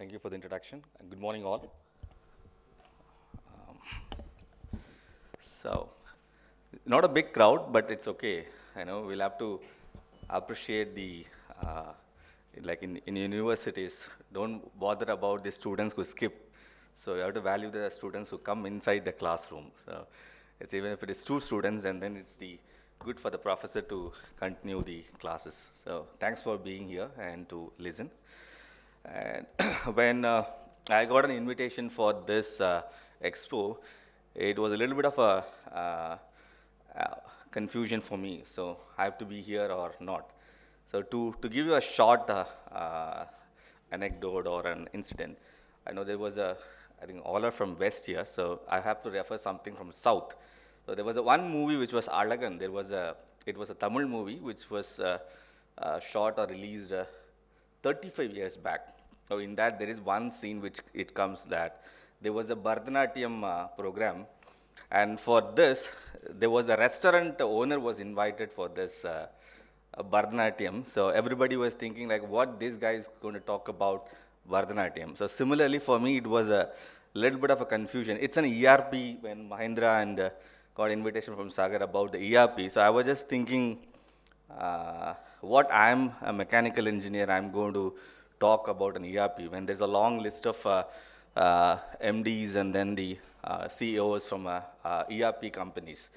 Thank you for the introduction, and good morning, all. So, not a big crowd, but it's okay. I know we'll have to appreciate uh, like in universities, don't bother about the students who skip. So, you have to value the students who come inside the classroom. So, it's even if it is two students, and then it's the good for the professor to continue the classes. So, thanks for being here and to listen. And when I got an invitation for this expo, it was a little bit of a uh, confusion for me. So I have to be here or not. So to give you a short anecdote or an incident, I know there was I think all are from West here, so I have to refer something from South. So there was one movie which was Alagan. It was a Tamil movie which was shot or released 35 years back. So in that there is one scene which it comes that there was a Bharatanatyam program, and for this there was a restaurant owner was invited for this Bharatanatyam. So everybody was thinking like, what this guy is going to talk about Bharatanatyam. So similarly for me it was a little bit of a confusion. It's an ERP when Mahindra and got invitation from Sagar about the ERP. So I was just thinking, what I'm a mechanical engineer, I'm going to talk about an ERP when there's a long list of MDs and then the CEOs from ERP companies.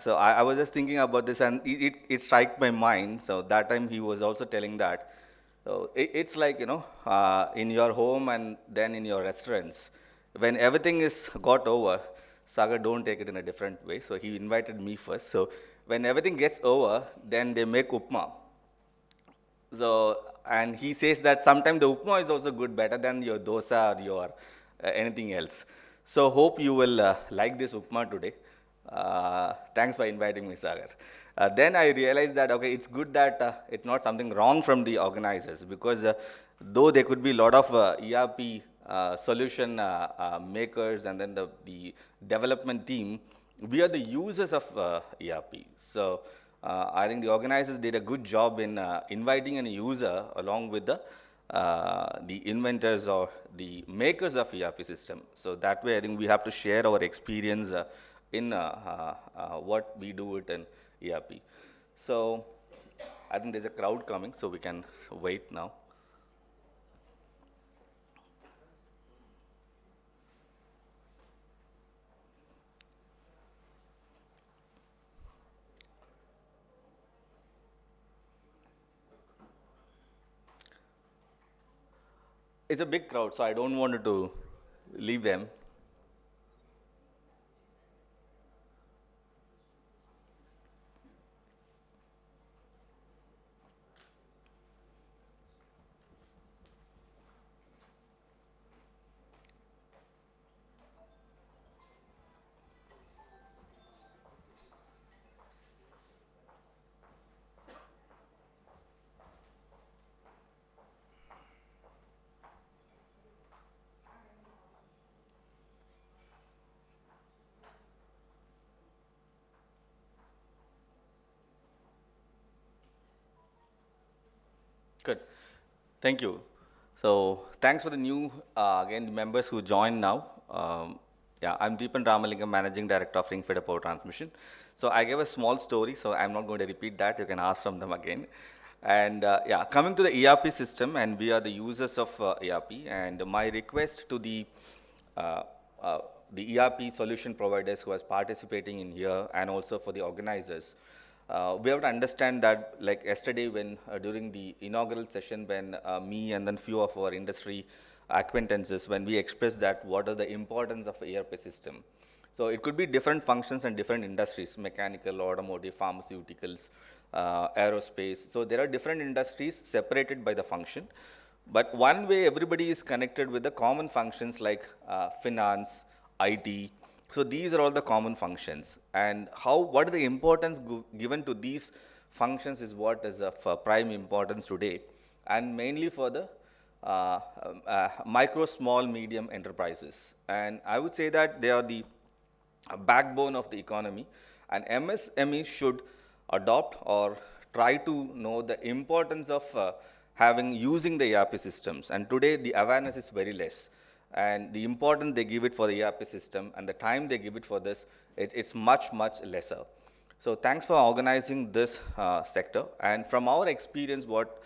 So I was just thinking about this, and it struck my mind. So that time he was also telling that. So it's like, in your home and then in your restaurants, when everything is got over, Sagar don't take it in a different way. So he invited me first. So when everything gets over, then they make upma. So, and he says that sometimes the upma is also good, better than your dosa or your anything else. So hope you will like this upma today. Thanks for inviting me, Sagar. Then I realized that, okay, it's good that it's not something wrong from the organizers, because though there could be a lot of ERP solution makers and then the development team, we are the users of ERP. So I think the organizers did a good job in inviting a user along with the inventors or the makers of ERP system. So that way, I think we have to share our experience in what we do it in ERP. So I think there's a crowd coming, so we can wait now. It's a big crowd, so I don't want to leave them. Good. Thank you. So thanks for the new, again, the members who joined now. Yeah, I'm Deepan Ramalingam, Managing Director of Ring Feeder Power Transmission. So I gave a small story, so I'm not going to repeat that. You can ask from them again. And yeah, coming to the ERP system, and we are the users of ERP. And my request to uh, uh, the ERP solution providers who are participating in here, and also for the organizers, we have to understand that, like yesterday when during the inaugural session, when me and then few of our industry acquaintances, when we expressed that what is the importance of ERP system. So it could be different functions and different industries: mechanical, automotive, pharmaceuticals, aerospace. So there are different industries separated by the function, but one way everybody is connected with the common functions like finance, IT. So these are all the common functions, and what is the importance given to these functions is what is of prime importance today, and mainly for the micro, small, medium enterprises. And I would say that they are the backbone of the economy, and MSMEs should adopt or try to know the importance of using the ERP systems. And today the awareness is very less. And the importance they give it for the ERP system and the time they give it for this, it's much, much lesser. So thanks for organizing this sector. And from our experience, what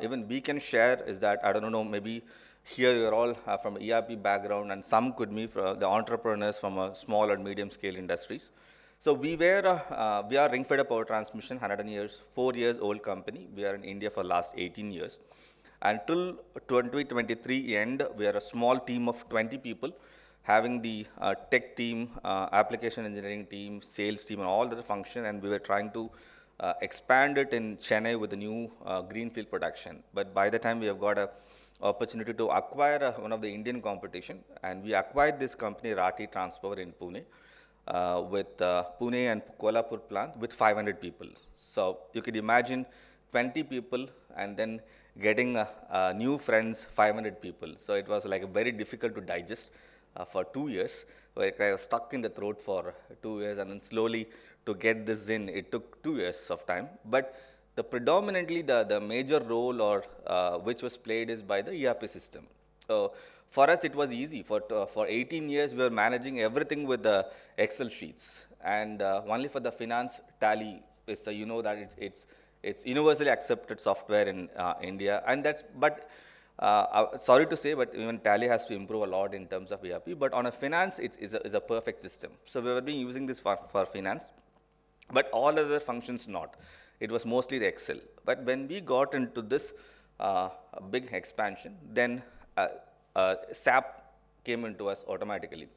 even we can share is that, I don't know, maybe here you're all from ERP background, and some could be from the entrepreneurs from a small or medium scale industries. So we are ring-fed power transmission, 100 years, 4 years old company. We are in India for last 18 years. Until 2023 end, we are a small team of 20 people, having the tech team, application engineering team, sales team, and all the function, and we were trying to expand it in Chennai with a new greenfield production. But by the time we have got a opportunity to acquire one of the Indian competition, and we acquired this company, Rati Transpower in Pune, with Pune and Kolhapur plant with 500 people. So you could imagine 20 people and then getting new friends, 500 people. So it was like very difficult to digest for 2 years. Like I was stuck in the throat for 2 years, and then slowly to get this in, it took 2 years of time. But the predominantly the major role or which was played is by the ERP system. So for us, it was easy. For 18 years, we were managing everything with the Excel sheets, and only for the finance Tally is the, you know that it's universally accepted software in India, and that's sorry to say, but even Tally has to improve a lot in terms of ERP. But on a finance, it's a perfect system. So we were being using this for finance, but all other functions not. It was mostly the Excel. But when we got into this big expansion, then SAP came into us automatically.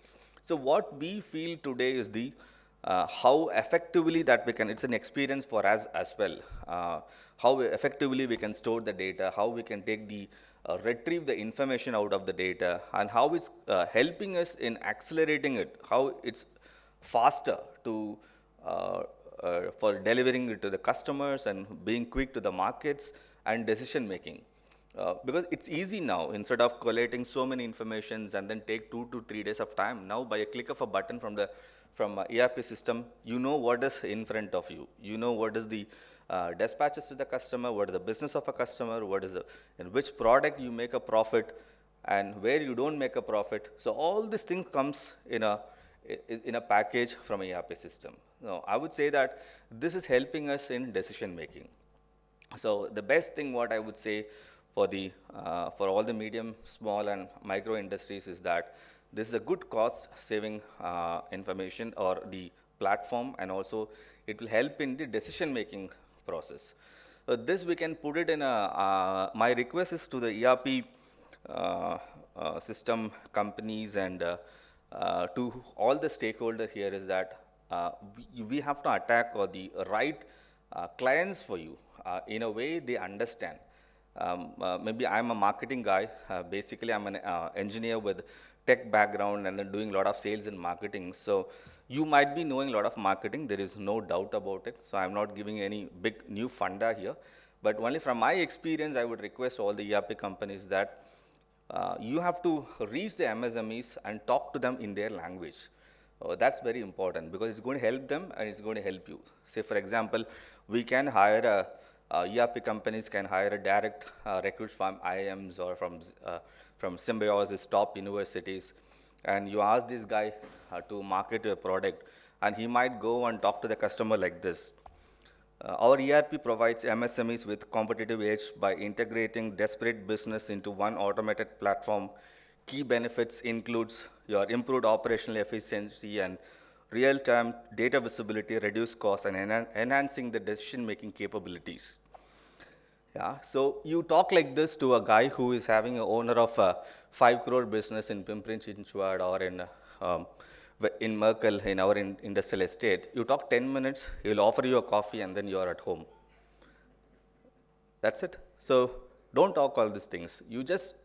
So what we feel today is the how effectively that we can, it's an experience for us as well, how effectively we can store the data, how we can take the, retrieve the information out of the data, and how it's helping us in accelerating it, how it's faster to, for delivering it to the customers and being quick to the markets and decision making. Because it's easy now, instead of collating so many informations and then take 2 to 3 days of time, now by a click of a button from ERP system, you know what is in front of you. You know what is the dispatches to the customer, what is the business of a customer, what is in which product you make a profit, and where you don't make a profit. So all this thing comes in a package from an ERP system. Now, I would say that this is helping us in decision making. So the best thing what I would say for all the medium, small, and micro industries is that this is a good cost saving information or the platform, and also it will help in the decision making process. So this we can put it in my request is to the ERP system companies and to all the stakeholders here is that we have to attack or the right clients for you in a way they understand. Maybe I'm a marketing guy. Basically, I'm an engineer with tech background and then doing a lot of sales and marketing. So you might be knowing a lot of marketing. There is no doubt about it. So I'm not giving any big new funda here. But only from my experience, I would request all the ERP companies that you have to reach the MSMEs and talk to them in their language. That's very important because it's going to help them and it's going to help you. Say, for example, we can hire ERP companies can hire a direct recruits from IIMs or from Symbiosis, top universities, and you ask this guy to market your product, and he might go and talk to the customer like this. Our ERP provides MSMEs with competitive edge by integrating disparate business into one automated platform. Key benefits includes your improved operational efficiency and real-time data visibility, reduced costs, and enhancing the decision-making capabilities. Yeah, so you talk like this to a guy who is having an owner of a 5 crore business in Pimpri-Chinchwad or in Merkel, in our industrial estate. You talk 10 minutes, he'll offer you a coffee, and then you're at home. That's it. So don't talk all these things. You just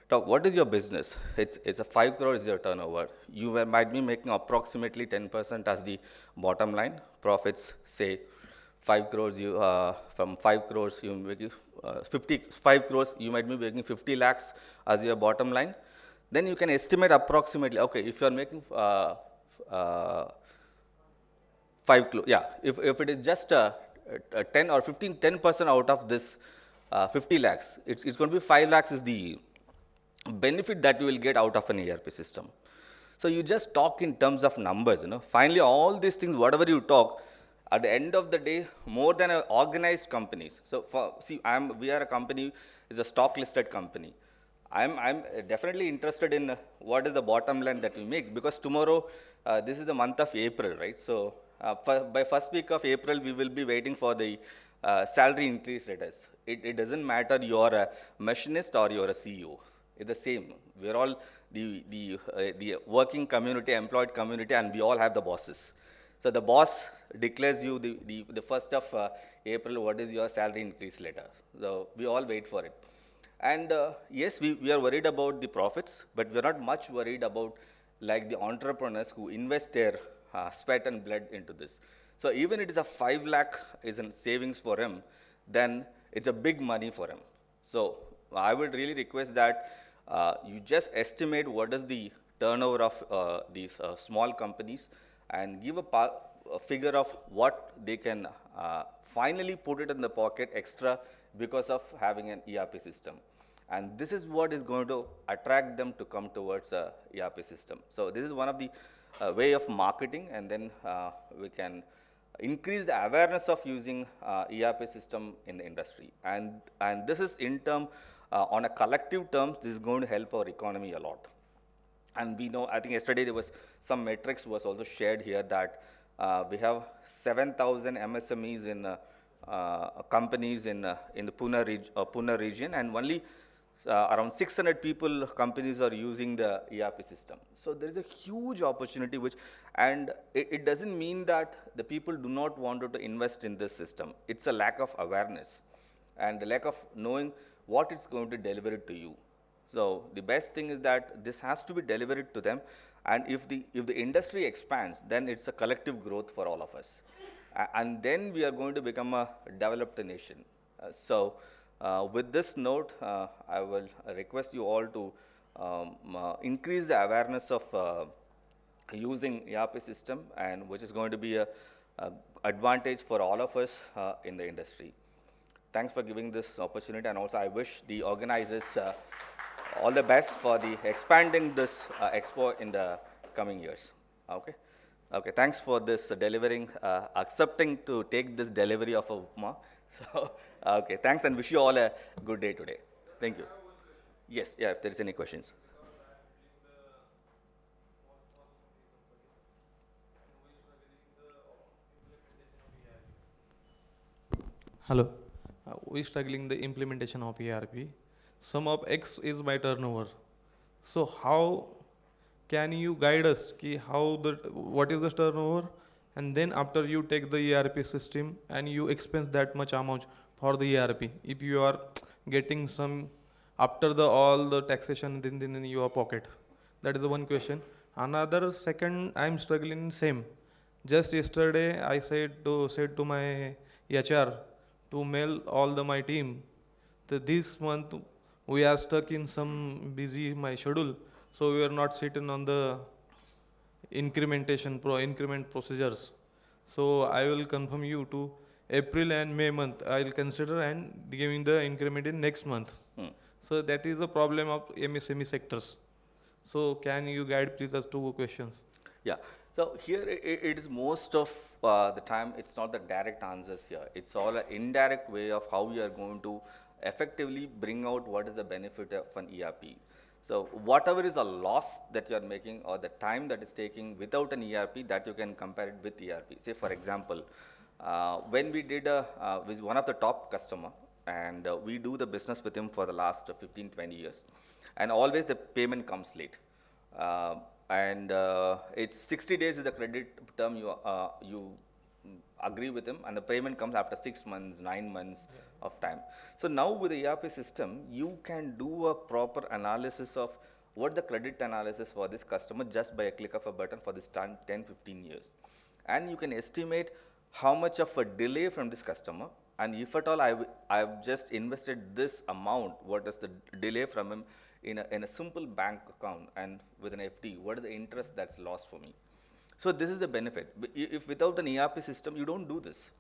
talk, what is your business? It's a 5 crore is your turnover. You might be making approximately 10% as the bottom line. Profits, say, 5 crores, from 5 crores, you make 5 crores, you might be making 50 lakhs as your bottom line. Then you can estimate approximately, okay, if you are making 5 crores, yeah, if it is just 10 or 10% out of this 50 lakhs. It's going to be 5 lakhs is the benefit that you will get out of an ERP system. So you just talk in terms of numbers, Finally, all these things, whatever you talk, at the end of the day, more than organized companies. So we are a company, is a stock listed company. I'm definitely interested in what is the bottom line that we make, because tomorrow, this is the month of April, right? So by first week of April, we will be waiting for the salary increase letters. It doesn't matter you're a machinist or you're a CEO. It's the same. We're all the working community, employed community, and we all have the bosses. So the boss declares you the first of April, what is your salary increase letter. So we all wait for it. And yes, we are worried about the profits, but we're not much worried about like the entrepreneurs who invest their sweat and blood into this. So even it is a 5 lakh is in savings for him, then it's a big money for him. So I would really request that you just estimate what is the turnover of these small companies, and give a figure of what they can finally put it in the pocket extra because of having an ERP system. And this is what is going to attract them to come towards a ERP system. So this is one of the way of marketing, and then we can increase the awareness of using ERP system in the industry. And this is in term, on a collective terms, this is going to help our economy a lot. And we know, I think yesterday there was some metrics was also shared here that we have 7,000 MSMEs in companies in the Pune region, and only around 600 people, companies are using the ERP system. So there is a huge opportunity, and it doesn't mean that the people do not want to invest in this system. It's a lack of awareness and the lack of knowing what it's going to deliver it to you. So the best thing is that this has to be delivered to them, and if the industry expands, then it's a collective growth for all of us, and then we are going to become a developed nation. With this note, I will request you all to increase the awareness of using ERP system, and which is going to be a advantage for all of us in the industry. Thanks for giving this opportunity, and also I wish the organizers all the best for the expanding this expo in the coming years. Okay. Okay, thanks for this delivering, accepting to take this delivery of a upma. So, okay, thanks, and wish you all a good day today. Thank you. Yes, yeah, if there is any questions. Hello. We struggling the implementation of ERP. Sum of X is my turnover. So how can you guide us ki what is the turnover, and then after you take the ERP system and you expense that much amount for the ERP, if you are getting some after the all the taxation then in your pocket. That is the one question. Another second, I am struggling same. Just yesterday I said to my HR to mail all my team that this month we are stuck in some busy my schedule, so we are not sitting on the increment procedures. So I will confirm you to April and May month I will consider and giving the increment in next month. So that is the problem of MSME sectors. So can you guide please us two questions? Yeah. So here it is most of the time, it's not the direct answers here. It's all an indirect way of how we are going to effectively bring out what is the benefit of an ERP. So whatever is a loss that you are making, or the time that is taking without an ERP, that you can compare it with ERP. Say for example, when we did with one of the top customer, and we do the business with him for the last 15, 20 years, and always the payment comes late. And it's 60 days is the credit term you agree with him, and the payment comes after 6 months, 9 months of time. So now with the ERP system, you can do a proper analysis of what the credit analysis for this customer just by a click of a button for this 10, 15 years. And you can estimate how much of a delay from this customer, and if at all I've just invested this amount, what is the delay from him in a simple bank account and with an FD, what is the interest that's lost for me? So this is the benefit. If without an ERP system, you don't do this.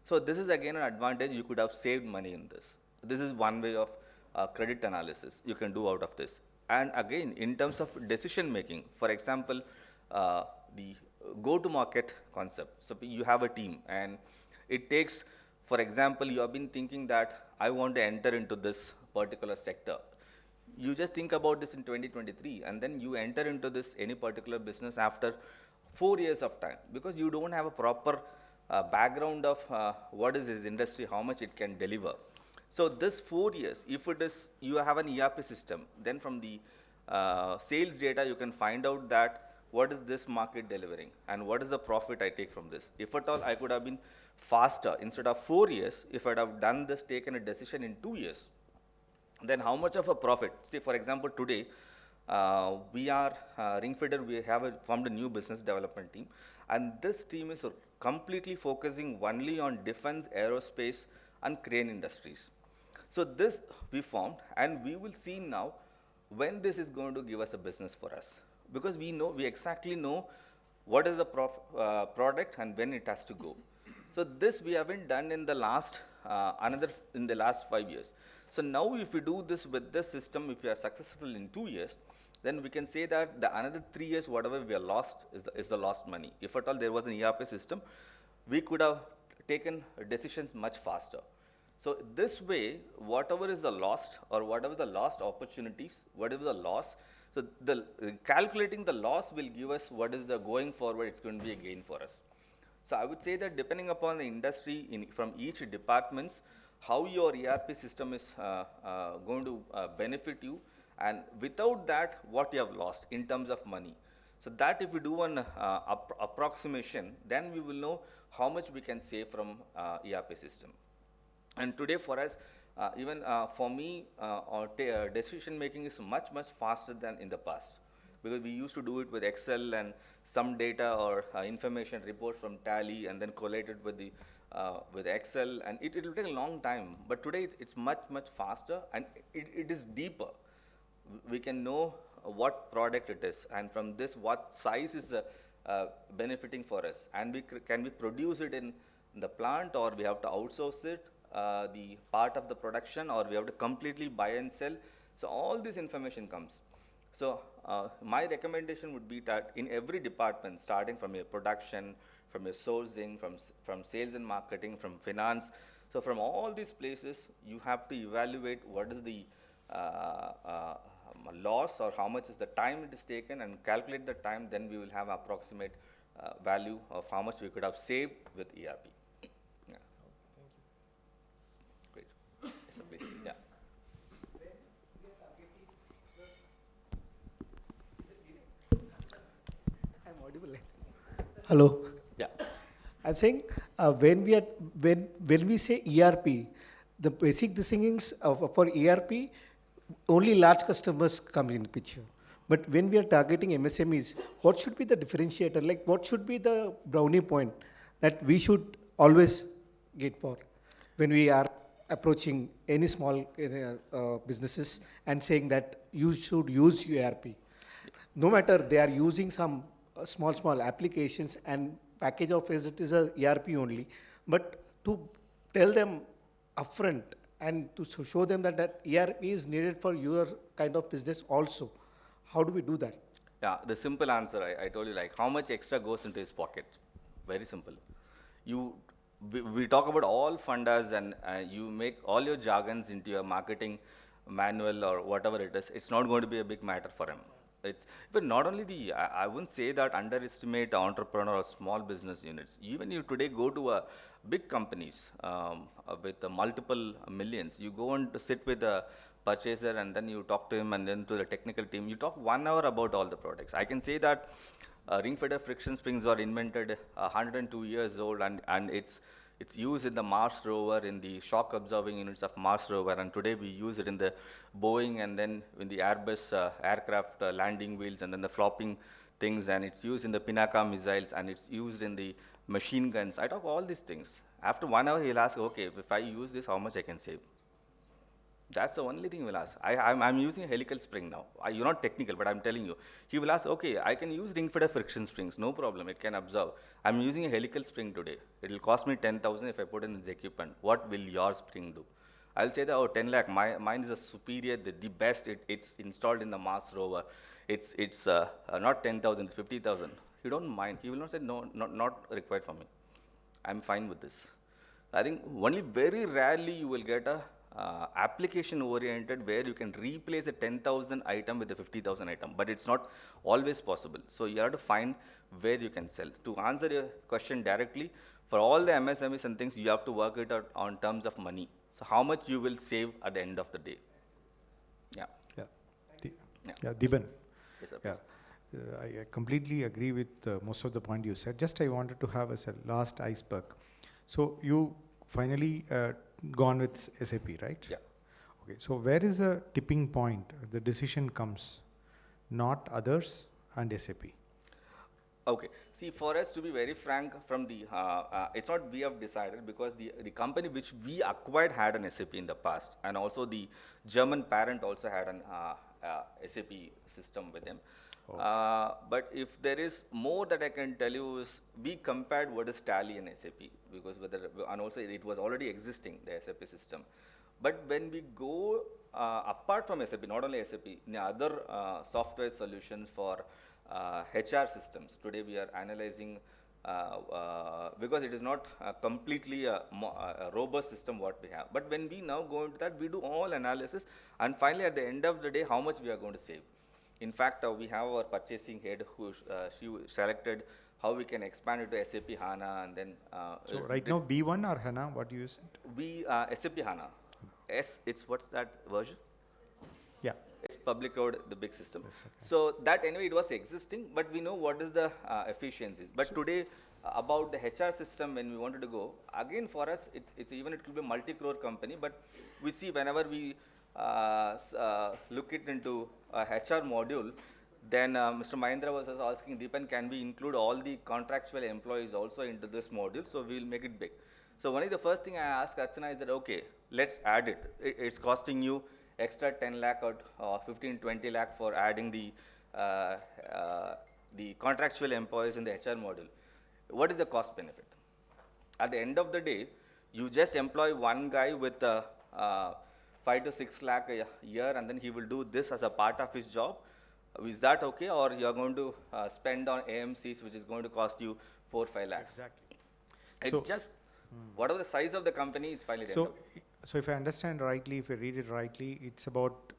So this is again an advantage. You could have saved money in this. This is one way of credit analysis you can do out of this. And again, in terms of decision making, for example, the go-to-market concept. So you have a team, and it takes, for example, you have been thinking that I want to enter into this particular sector. You just think about this in 2023, and then you enter into this any particular business after 4 years of time, because you don't have a proper background of what is this industry, how much it can deliver. So this 4 years, if it is you have an ERP system, then from the sales data you can find out that what is this market delivering and what is the profit I take from this. If at all I could have been faster, instead of 4 years, if I'd have done this, taken a decision in 2 years, then how much of a profit? See, for example, today, we are Ringfeeder, we have formed a new business development team, and this team is completely focusing only on defense, aerospace, and crane industries. So this we formed, and we will see now when this is going to give us a business for us, because we exactly know what is the product and when it has to go. So this we haven't done in the last in the last 5 years. So now if we do this with this system, if we are successful in 2 years, then we can say that the another 3 years, whatever we are lost is the lost money. If at all there was an ERP system, we could have taken decisions much faster. So this way, whatever is the lost or whatever the lost opportunities, whatever the loss, so the calculating the loss will give us what is the going forward, it's going to be a gain for us. So I would say that depending upon the industry from each departments, how your ERP system is going to benefit you, and without that, what you have lost in terms of money. So that if we do an approximation, then we will know how much we can save from ERP system. And today for us, even for me, decision making is much faster than in the past, because we used to do it with Excel and some data or information report from Tally, and then collate it with Excel, and it will take a long time. But today it's much faster, and it is deeper. We can know what product it is, and from this what size is benefiting for us, and can we produce it in the plant, or we have to outsource it, the part of the production, or we have to completely buy and sell. So all this information comes. So my recommendation would be that in every department, starting from your production, from your sourcing, from sales and marketing, from finance, so from all these places, you have to evaluate what is the loss or how much is the time it is taken, and calculate the time. Then we will have approximate value of how much we could have saved with ERP. Yeah. Great. Yes, sir, please. Yeah. I'm audible. Hello. Yeah. I'm saying when we say ERP, the basic things for ERP, only large customers come in picture. But when we are targeting MSMEs, what should be the differentiator? Like, what should be the brownie point that we should always get for when we are approaching any small businesses and saying that you should use ERP? No matter they are using some small applications and package of it is a ERP only, but to tell them upfront and to show them that ERP is needed for your kind of business also. How do we do that? Yeah, the simple answer I told you, like how much extra goes into his pocket. Very simple. We talk about all fundas, and you make all your jargons into your marketing manual or whatever it is. It's not going to be a big matter for him. But not only I wouldn't say that underestimate entrepreneur or small business units. Even you today go to big companies with multiple millions, you go and sit with a purchaser, and then you talk to him, and then to the technical team, you talk 1 hour about all the products. I can say that ring-fed friction springs are invented 102 years old, and it's used in the Mars rover, in the shock absorbing units of Mars rover, and today we use it in the Boeing, and then in the Airbus aircraft landing wheels, and then the flopping things, and it's used in the Pinaka missiles, and it's used in the machine guns. I talk all these things. After 1 hour, he'll ask, okay, if I use this, how much I can save? That's the only thing he will ask. I'm using a helical spring now. You're not technical, but I'm telling you. He will ask, okay, I can use ring-fed friction springs, no problem, it can absorb. I'm using a helical spring today. It will cost me 10,000 if I put in this equipment. What will your spring do? I'll say that, oh, 10 lakh, mine is a superior, the best, it's installed in the Mars rover. It's not 10,000, 50,000. He don't mind. He will not say, no, not required for me. I'm fine with this. I think only very rarely you will get a application oriented where you can replace a 10,000 item with a 50,000 item, but it's not always possible. So you have to find where you can sell. To answer your question directly, for all the MSMEs and things, you have to work it out on terms of money. So how much you will save at the end of the day. Yeah. Yeah. Yeah. Yeah, Diban. Yes, sir, Yeah. please. I completely agree with most of the point you said. Just I wanted to have as a last iceberg. So you finally gone with SAP, right? Yeah. Okay. So where is the tipping point? The decision comes, not others and SAP. Okay. See, for us, to be very frank, from the it's not we have decided, because the company which we acquired had an SAP in the past, and also the German parent also had an SAP system with them. But if there is more that I can tell you is, we compared what is Tally and SAP, because and also it was already existing, the SAP system. But when we go apart from SAP, not only SAP, in the other software solutions for HR systems, today we are analyzing, because it is not completely a robust system what we have. But when we now go into that, we do all analysis, and finally at the end of the day, how much we are going to save. In fact, we have our purchasing head who she selected how we can expand it to SAP HANA, and then So right now B1 or HANA, what do you said? we SAP HANA. It's what's that version? Yeah. It's public cloud, the big system. Yes, okay. So that anyway it was existing, but we know what is the efficiencies. But today about the HR system, when we wanted to go again, for us it's even it could be a multi-crore company, but we see whenever we look it into a HR module, then Mr. Mahindra was also asking, Deepan, can we include all the contractual employees also into this module? So we will make it big. So only the first thing I asked Archana is that, okay, let's add it. It's costing you extra 10 lakh or 15, 20 lakh for adding the contractual employees in the HR module. What is the cost benefit? At the end of the day, you just employ one guy with 5 to 6 lakh a year, and then he will do this as a part of his job. Is that okay? Or you are going to spend on AMCs, which is going to cost you 4 or 5 lakhs? Exactly. It So- just, whatever the size of the company, it's finally So, so if I understand rightly, if I read it rightly, it's about,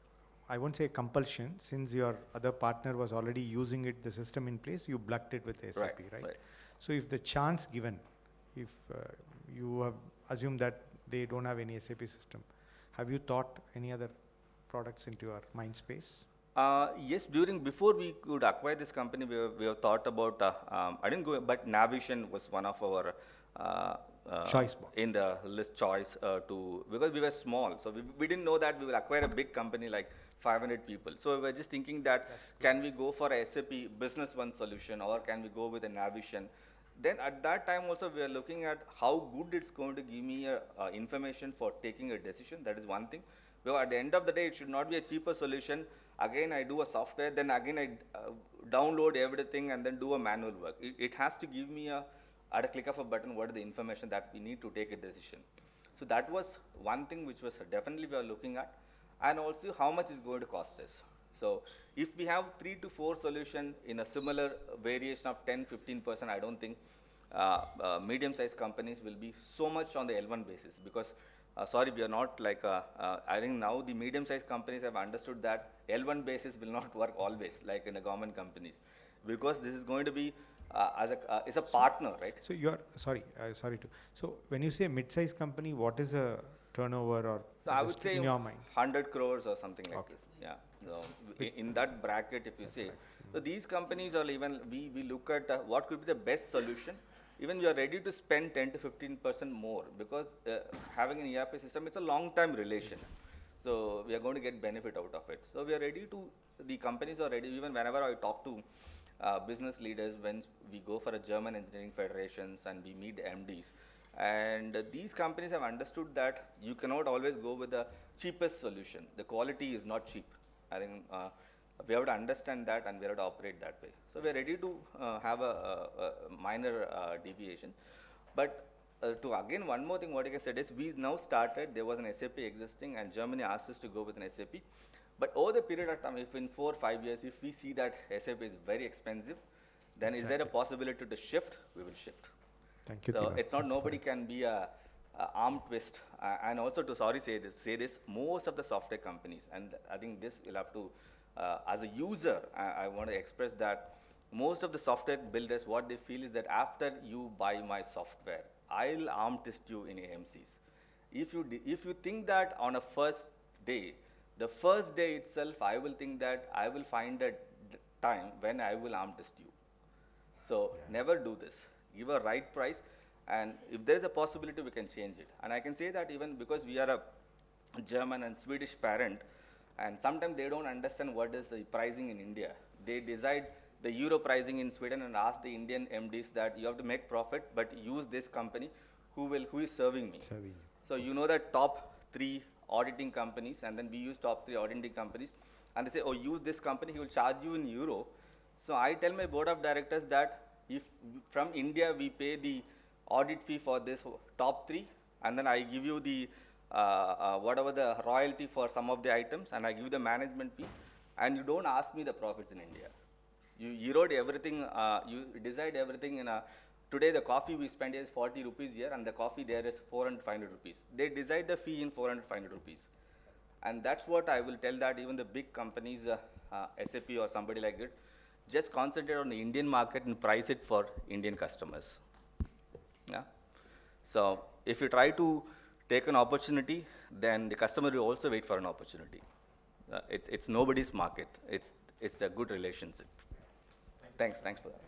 I won't say compulsion, since your other partner was already using it, the system in place, you plugged it with SAP, right? So if the chance given, if you have assumed that they don't have any SAP system, have you thought any other products into your mind space? Yes, before we could acquire this company, we have thought about, I didn't go, but Navision was one of our Choice box. in the list choice because we were small. So we didn't know that we will acquire a big company like 500 people. So we were just thinking that, can we go for a SAP Business One solution, or can we go with a Navision? Then at that time also we are looking at how good it's going to give me information for taking a decision. That is one thing. Because at the end of the day, it should not be a cheaper solution. Again, I do a software, then again I download everything and then do a manual work. It has to give me at a click of a button, what is the information that we need to take a decision. So that was one thing which was definitely we are looking at, and also how much is going to cost us. So if we have 3 to 4 solution in a similar variation of 10-15%, I don't think medium-sized companies will be so much on the L1 basis, because sorry, we are not like, I think now the medium-sized companies have understood that L1 basis will not work always, like in the government companies, because this is going to be it's a partner, right? So you're, sorry to, so when you say mid-sized company, what is a turnover, or So I would just say in your mind? 100 crores or something like Okay. this. Yeah. So in that bracket, if you say, so these companies, or even we look at what could be the best solution. Even we are ready to spend 10 to 15% more, because having an ERP system, it's a long-term relation. So we are going to get benefit out of it. So we are ready to, the companies are ready. Even whenever I talk to business leaders, when we go for a German engineering federations and we meet the MDs, and these companies have understood that you cannot always go with the cheapest solution. The quality is not cheap. I think we have to understand that, and we have to operate that way. So we are ready to have a minor deviation. But to again, one more thing what I can say is we now started, there was an SAP existing and Germany asked us to go with an SAP. But over the period of time, if in 4 or 5 years, if we see that SAP is very expensive, then is there a possibility to shift? We will shift. Thank you, So Thiva. it's not nobody can be a arm twist. And also to say this, most of the software companies, and I think this you'll have to, as a user, I want to express that most of the software builders, what they feel is that after you buy my software, I'll arm test you in AMCs. If you think that on a first day, the first day itself, I will think that I will find a time when I will arm test you. So never do this. Give a right price, and if there is a possibility, we can change it. And I can say that even because we are a German and Swedish parent, and sometimes they don't understand what is the pricing in India. They decide the euro pricing in Sweden and ask the Indian MDs that you have to make profit, but use this company who is serving me. So you know the top 3 auditing companies, and then we use top 3 auditing companies, and they say, oh, use this company, he will charge you in euro. So I tell my board of directors that if from India we pay the audit fee for this top 3, and then I give you the whatever the royalty for some of the items, and I give you the management fee, and you don't ask me the profits in India. You erode everything, you decide everything in a, today the coffee we spend is 40 rupees here, and the coffee there is 400, 500 rupees. They decide the fee in 400, 500 rupees. And that's what I will tell that even the big companies, SAP or somebody like that, just concentrate on the Indian market and price it for Indian customers. Yeah. So if you try to take an opportunity, then the customer will also wait for an opportunity. It's nobody's market. It's a good relationship. Thanks for that.